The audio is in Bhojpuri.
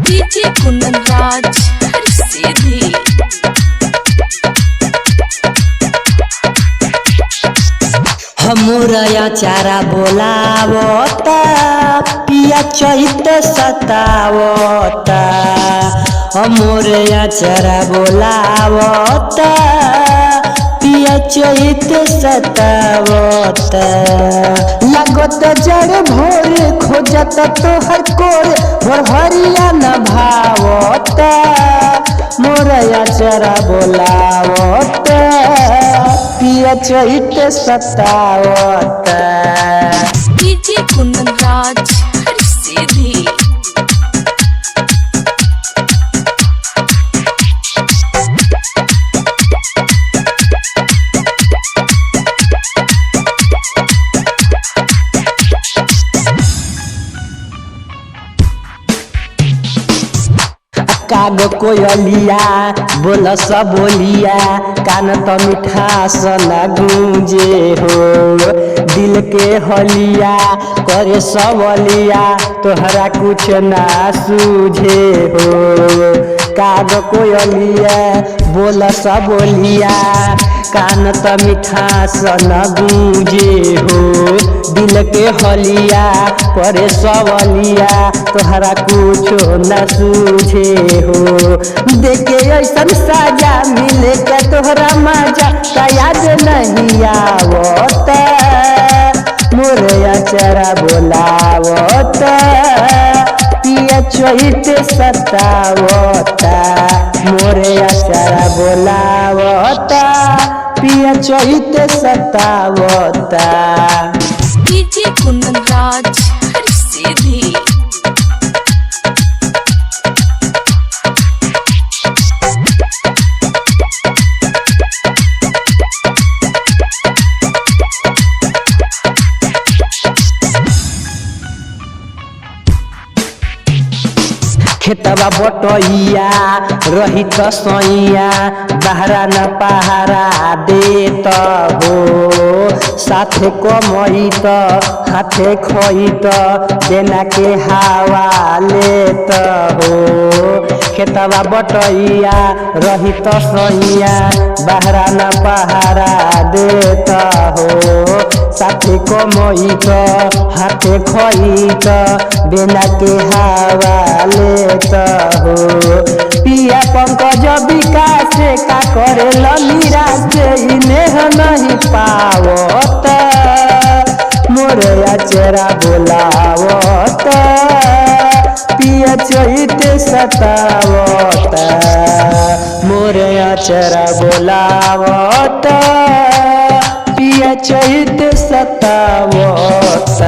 डीजे कुंदन राज सीधी हमरया चारा बोलावता पिया चैत सतावता हमरया चारा बोलावता पिया चैत सतावता लागत जड़ भोर खोजत तोहर कोर भोरहरिया न भावता मोरया चारा बोलावता पिया चैत सतावता। डीजे कुंदन राज सीधी काग कोयलिया बोल बोलिया कान त मिठास न गूंजे हो दिल के हलिया करे सबलिया तोहरा कुछ ना सूझे हो। काग कोयलिया बोल बोलिया कान त मिठास न गूंजे हो दिल के हलिया करे सबलिया तोहरा कुछ न सूझे हो। देखे ऐसन साजा मिले का तोहरा मजा का याद नहीं आवता मोरया चारा बोलावता पिया चैत सतावता मोरया चारा बोलावता पिया चैत सतावता। डीजे कुंदन राज सीधी खेतवा बटैया रही त सैया बहरा न पहारा देत हो साथे कमैत हाथे खैत देना के हवा लेत हो। खेतवा बटैया रही त सैया बहरा न पहारा देत हो साथे कमैत हाथे खैत देना के हवा लेत हो। पिया पंकज विकास का करे निराश इन्हें नहीं पावत मोरया चेरा बोलावत पिया चैत सतावत मोरया चेरा बोलावत पिया चैत सतावत।